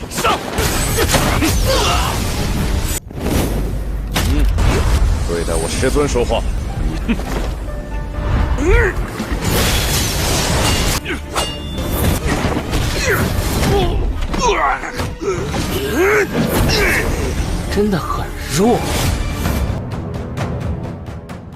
上！对待我师尊说话。真的很弱。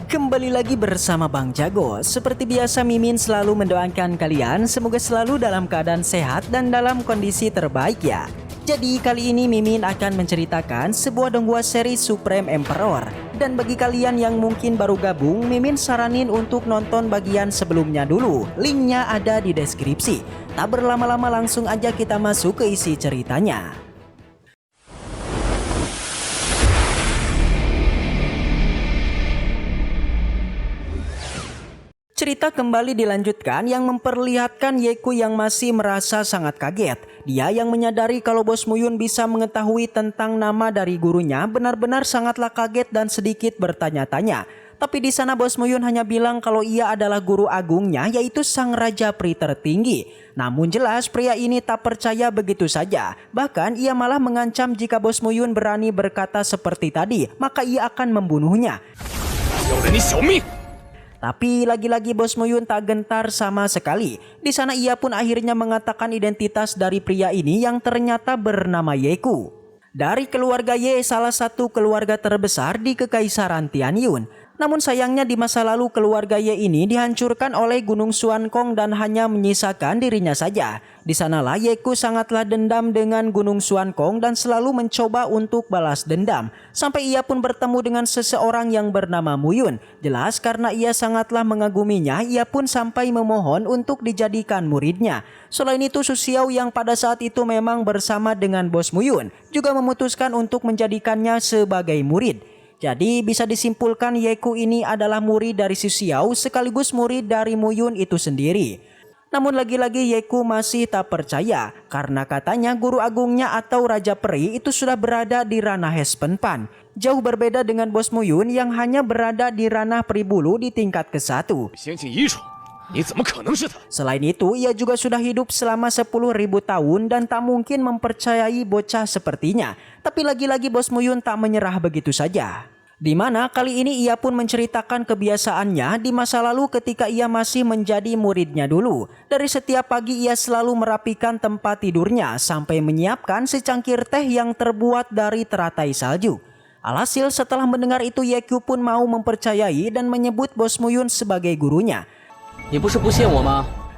Kembali lagi bersama Bang Jago. Seperti biasa Mimin selalu mendoakan kalian semoga selalu dalam keadaan sehat dan dalam kondisi terbaik ya. Jadi kali ini Mimin akan menceritakan sebuah donghua seri Supreme Emperor. Dan bagi kalian yang mungkin baru gabung, Mimin saranin untuk nonton bagian sebelumnya dulu. Linknya ada di deskripsi. Tak berlama-lama langsung aja kita masuk ke isi ceritanya. Cerita kembali dilanjutkan yang memperlihatkan Yeku yang masih merasa sangat kaget. Dia yang menyadari kalau Bos Muyun bisa mengetahui tentang nama dari gurunya benar-benar sangatlah kaget dan sedikit bertanya-tanya. Tapi di sana Bos Muyun hanya bilang kalau ia adalah guru agungnya yaitu sang raja pri tertinggi. Namun jelas pria ini tak percaya begitu saja. Bahkan ia malah mengancam jika Bos Muyun berani berkata seperti tadi maka ia akan membunuhnya. Tapi lagi-lagi Bos Muyun tak gentar sama sekali. Di sana ia pun akhirnya mengatakan identitas dari pria ini yang ternyata bernama Yeku. Dari keluarga Ye, salah satu keluarga terbesar di Kekaisaran Tianyun. Namun sayangnya di masa lalu keluarga Ye ini dihancurkan oleh Gunung Xuankong dan hanya menyisakan dirinya saja. Di sanalah Yeku sangatlah dendam dengan Gunung Xuankong dan selalu mencoba untuk balas dendam. Sampai ia pun bertemu dengan seseorang yang bernama Muyun. Jelas karena ia sangatlah mengaguminya, ia pun sampai memohon untuk dijadikan muridnya. Selain itu Susiao yang pada saat itu memang bersama dengan Bos Muyun juga memutuskan untuk menjadikannya sebagai murid. Jadi bisa disimpulkan Yeku ini adalah murid dari Susiao sekaligus murid dari Muyun itu sendiri. Namun lagi-lagi Yeku masih tak percaya karena katanya guru agungnya atau Raja Peri itu sudah berada di ranah Hespenpan. Jauh berbeda dengan Bos Muyun yang hanya berada di ranah Pribulu di tingkat ke-1. Selain itu ia juga sudah hidup selama 10.000 tahun dan tak mungkin mempercayai bocah sepertinya. Tapi lagi-lagi Bos Muyun tak menyerah begitu saja. Di mana kali ini ia pun menceritakan kebiasaannya di masa lalu ketika ia masih menjadi muridnya dulu. Dari setiap pagi ia selalu merapikan tempat tidurnya sampai menyiapkan secangkir teh yang terbuat dari teratai salju. Alhasil setelah mendengar itu Yeku pun mau mempercayai dan menyebut Bos Muyun sebagai gurunya.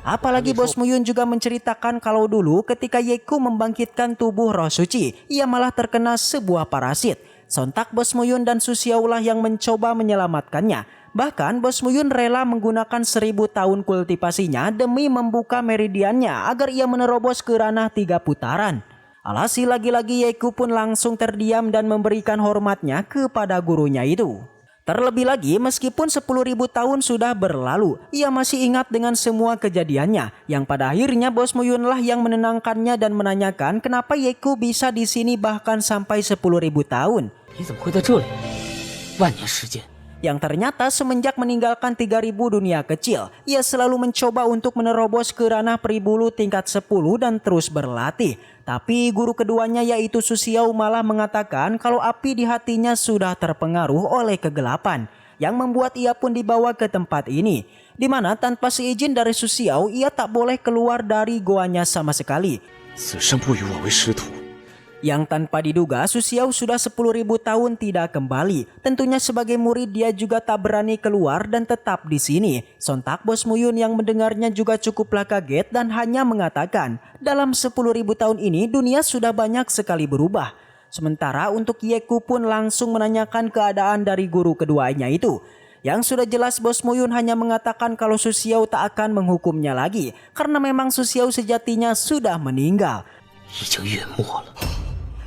Apalagi Bos Muyun juga menceritakan kalau dulu ketika Yeku membangkitkan tubuh roh suci, ia malah terkena sebuah parasit. Sontak Bos Muyun dan Susiao lah yang mencoba menyelamatkannya. Bahkan Bos Muyun rela menggunakan 1000 tahun kultivasinya demi membuka meridiannya agar ia menerobos ke ranah 3 putaran. Alhasil lagi-lagi Yeku pun langsung terdiam dan memberikan hormatnya kepada gurunya itu. Terlebih lagi meskipun 10.000 tahun sudah berlalu, ia masih ingat dengan semua kejadiannya. Yang pada akhirnya Bos Muyun lah yang menenangkannya dan menanyakan kenapa Yeku bisa di sini bahkan sampai 10.000 tahun. Yang ternyata semenjak meninggalkan 3.000 dunia kecil, ia selalu mencoba untuk menerobos ke ranah Pribulu tingkat 10 dan terus berlatih. Tapi guru keduanya yaitu Susiao malah mengatakan kalau api di hatinya sudah terpengaruh oleh kegelapan. Yang membuat ia pun dibawa ke tempat ini. Di mana tanpa seizin dari Susiao ia tak boleh keluar dari goanya sama sekali. Yang tanpa diduga Susiao sudah 10.000 tahun tidak kembali. Tentunya sebagai murid dia juga tak berani keluar dan tetap di sini. Sontak Bos Muyun yang mendengarnya juga cukuplah kaget dan hanya mengatakan, dalam 10.000 tahun ini dunia sudah banyak sekali berubah. Sementara untuk Yeku pun langsung menanyakan keadaan dari guru keduanya itu. Yang sudah jelas Bos Muyun hanya mengatakan kalau Susiao tak akan menghukumnya lagi karena memang Susiao sejatinya sudah meninggal.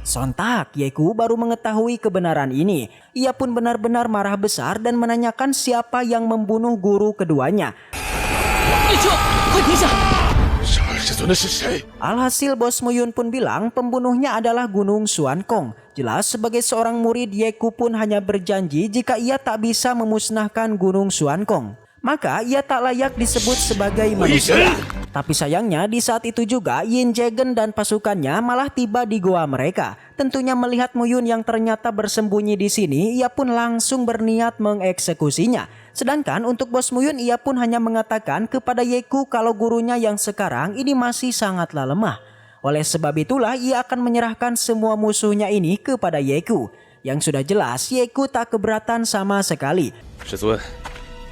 Sontak Yeku baru mengetahui kebenaran ini. Ia pun benar-benar marah besar dan menanyakan siapa yang membunuh guru keduanya. Alhasil Bos Muyun pun bilang pembunuhnya adalah Gunung Xuankong. Jelas sebagai seorang murid Yeku pun hanya berjanji jika ia tak bisa memusnahkan Gunung Xuankong. maka ia tak layak disebut sebagai manusia. Tapi sayangnya di saat itu juga Yin Jagen dan pasukannya malah tiba di goa mereka. Tentunya melihat Muyun yang ternyata bersembunyi di sini, ia pun langsung berniat mengeksekusinya. Sedangkan untuk bos Muyun, ia pun hanya mengatakan kepada Yeku kalau gurunya yang sekarang ini masih sangatlah lemah. Oleh sebab itulah ia akan menyerahkan semua musuhnya ini kepada Yeku. Yang sudah jelas Yeku tak keberatan sama sekali. 师尊，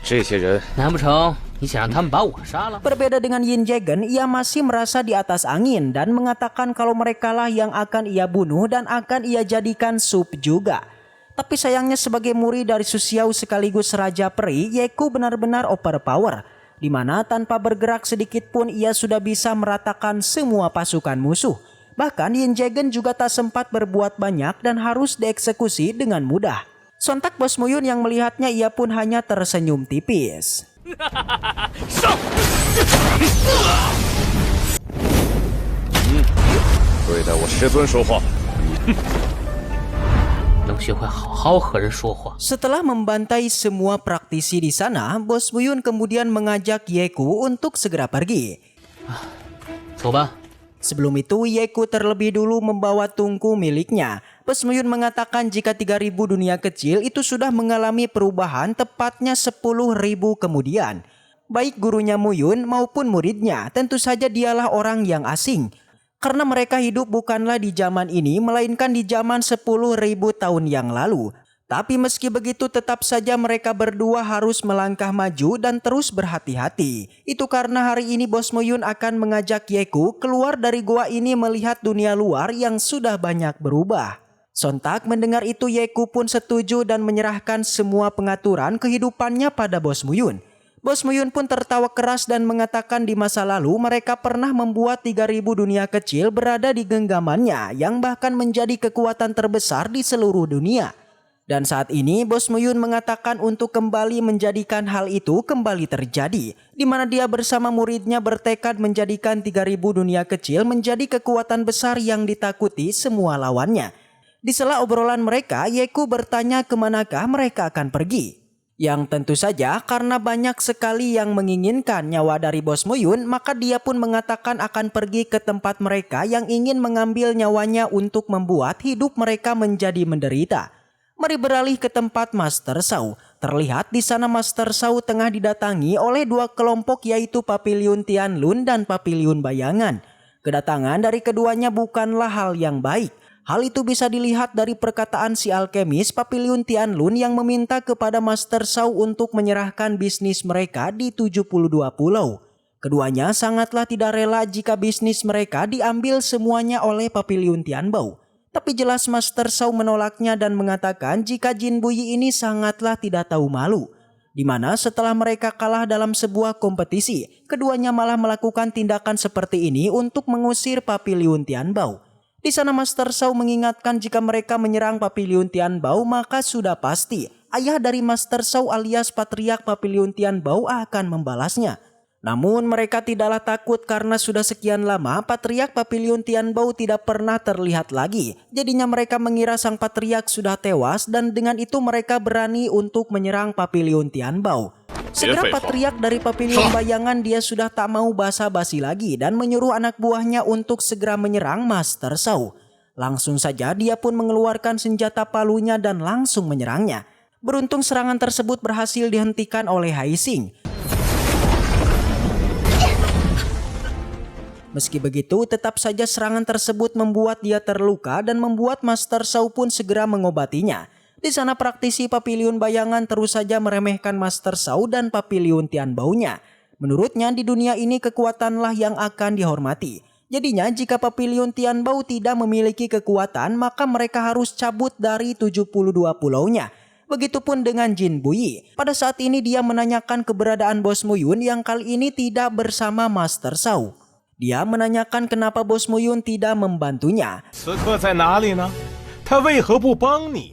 这些人 难不成你想让他们把我杀了？ Berbeda dengan Yin Jagen, ia masih merasa di atas angin dan mengatakan kalau merekalah yang akan ia bunuh dan akan ia jadikan sup juga. Tapi sayangnya sebagai murid dari Susiau sekaligus Raja Peri, Yeku benar-benar overpower, di mana tanpa bergerak sedikit pun ia sudah bisa meratakan semua pasukan musuh. Bahkan Yin Jagen juga tak sempat berbuat banyak dan harus dieksekusi dengan mudah. Sontak bos Muyun yang melihatnya, ia pun hanya tersenyum tipis. 对待我师尊说话。 能学会好好和人说话。 Setelah membantai semua praktisi di sana, bos Muyun kemudian mengajak Yeku untuk segera pergi. 走吧。 Sebelum itu Yeku terlebih dulu membawa tungku miliknya. Bos Muyun mengatakan jika 3000 dunia kecil itu sudah mengalami perubahan tepatnya 10.000 kemudian. Baik gurunya Muyun maupun muridnya, tentu saja dialah orang yang asing. Karena mereka hidup bukanlah di zaman ini, melainkan di zaman 10.000 tahun yang lalu. Tapi meski begitu tetap saja mereka berdua harus melangkah maju dan terus berhati-hati. Itu karena hari ini bos Muyun akan mengajak Yeku keluar dari goa ini melihat dunia luar yang sudah banyak berubah. Sontak mendengar itu Yeku pun setuju dan menyerahkan semua pengaturan kehidupannya pada bos Muyun. Bos Muyun pun tertawa keras dan mengatakan di masa lalu mereka pernah membuat 3000 dunia kecil berada di genggamannya yang bahkan menjadi kekuatan terbesar di seluruh dunia. Dan saat ini bos Muyun mengatakan untuk kembali menjadikan hal itu kembali terjadi, di mana dia bersama muridnya bertekad menjadikan 3000 dunia kecil menjadi kekuatan besar yang ditakuti semua lawannya. Di sela obrolan mereka, Yeku bertanya kemanakah mereka akan pergi. Yang tentu saja karena banyak sekali yang menginginkan nyawa dari bos Muyun, maka dia pun mengatakan akan pergi ke tempat mereka yang ingin mengambil nyawanya untuk membuat hidup mereka menjadi menderita. Mari beralih ke tempat Master Shao. Terlihat di sana Master Shao tengah didatangi oleh dua kelompok yaitu Papiliun Tianlun dan Papiliun Bayangan. Kedatangan dari keduanya bukanlah hal yang baik. Hal itu bisa dilihat dari perkataan si alkemis Papiliun Tianlun yang meminta kepada Master Shao untuk menyerahkan bisnis mereka di 72 pulau. Keduanya sangatlah tidak rela jika bisnis mereka diambil semuanya oleh Papiliun Tianbao. Tapi jelas Master Shao menolaknya dan mengatakan jika Jin Buyi ini sangatlah tidak tahu malu. Di mana setelah mereka kalah dalam sebuah kompetisi, keduanya malah melakukan tindakan seperti ini untuk mengusir Papiliun Tianbao. Di sana Master Shao mengingatkan jika mereka menyerang Papiliun Tianbao maka sudah pasti ayah dari Master Shao alias Patriark Papiliun Tianbao akan membalasnya. Namun mereka tidaklah takut karena sudah sekian lama Patriark Papiliun Tianbao tidak pernah terlihat lagi. Jadinya mereka mengira sang Patriark sudah tewas dan dengan itu mereka berani untuk menyerang Papiliun Tianbao. Segera Patriark dari Papiliun Bayangan dia sudah tak mau basa-basi lagi dan menyuruh anak buahnya untuk segera menyerang Master Shao. Langsung saja dia pun mengeluarkan senjata palunya dan langsung menyerangnya. Beruntung serangan tersebut berhasil dihentikan oleh Hai Xing. Meski begitu, tetap saja serangan tersebut membuat dia terluka dan membuat Master Shao pun segera mengobatinya. Di sana praktisi Papiliun Bayangan terus saja meremehkan Master Shao dan Papiliun Tianbao-nya. Menurutnya di dunia ini kekuatanlah yang akan dihormati. Jadinya jika Papiliun Tianbao tidak memiliki kekuatan maka mereka harus cabut dari 72 pulaunya. Begitupun dengan Jin Buyi. Pada saat ini dia menanyakan keberadaan bos Muyun yang kali ini tidak bersama Master Shao. Dia menanyakan kenapa bos Muyun tidak membantunya.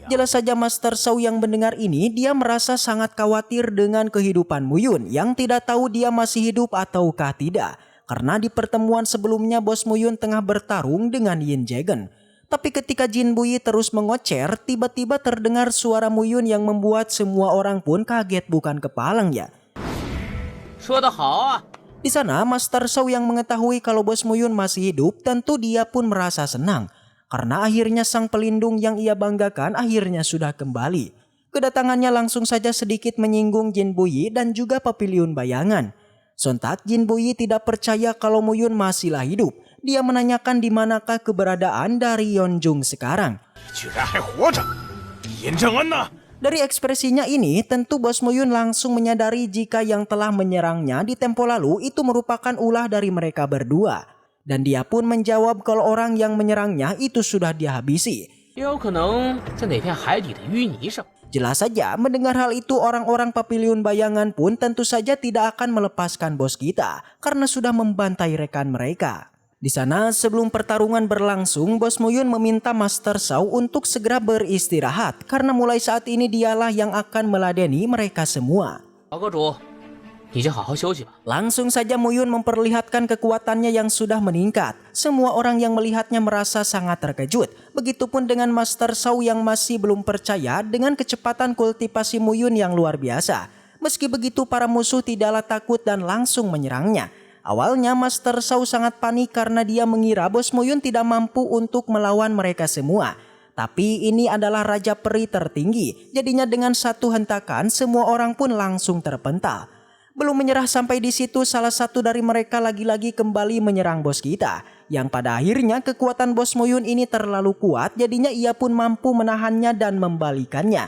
Jelas saja Master Shao yang mendengar ini dia merasa sangat khawatir dengan kehidupan Muyun yang tidak tahu dia masih hidup ataukah tidak. Karena di pertemuan sebelumnya bos Muyun tengah bertarung dengan Yin Jagen. Tapi ketika Jin Buyi terus mengocer, tiba-tiba terdengar suara Muyun yang membuat semua orang pun kaget bukan kepalang ya. 说得好啊。 Di sana, Master Shao yang mengetahui kalau Bos Muyun masih hidup, tentu dia pun merasa senang. Karena akhirnya sang pelindung yang ia banggakan akhirnya sudah kembali. Kedatangannya langsung saja sedikit menyinggung Jin Buyi dan juga Papiliun Bayangan. Sontak Jin Buyi tidak percaya kalau Muyun masihlah hidup. Dia menanyakan di manakah keberadaan dari Yeonjung sekarang. Dari ekspresinya ini, tentu Bos Muyun langsung menyadari jika yang telah menyerangnya di tempo lalu itu merupakan ulah dari mereka berdua. Dan dia pun menjawab kalau orang yang menyerangnya itu sudah dia habisi. Jelas saja, mendengar hal itu orang-orang Papiliun Bayangan pun tentu saja tidak akan melepaskan bos kita karena sudah membantai rekan mereka. Di sana, sebelum pertarungan berlangsung, Bos Muyun meminta Master Shao untuk segera beristirahat karena mulai saat ini dialah yang akan meladeni mereka semua. Langsung saja Muyun memperlihatkan kekuatannya yang sudah meningkat. Semua orang yang melihatnya merasa sangat terkejut. Begitupun dengan Master Shao yang masih belum percaya dengan kecepatan kultivasi Muyun yang luar biasa. Meski begitu, para musuh tidaklah takut dan langsung menyerangnya. Awalnya Master Shao sangat panik karena dia mengira Bos Muyun tidak mampu untuk melawan mereka semua. Tapi ini adalah Raja Peri tertinggi, jadinya dengan satu hentakan semua orang pun langsung terpental. Belum menyerah sampai di situ, salah satu dari mereka lagi-lagi kembali menyerang bos kita. Yang pada akhirnya kekuatan Bos Muyun ini terlalu kuat, jadinya ia pun mampu menahannya dan membalikannya.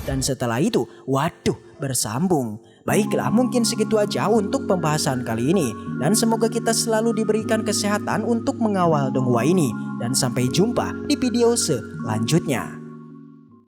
Dan setelah itu, waduh, bersambung. Baiklah, mungkin segitu aja untuk pembahasan kali ini. Dan semoga kita selalu diberikan kesehatan untuk mengawal donghua ini. Dan sampai jumpa di video selanjutnya.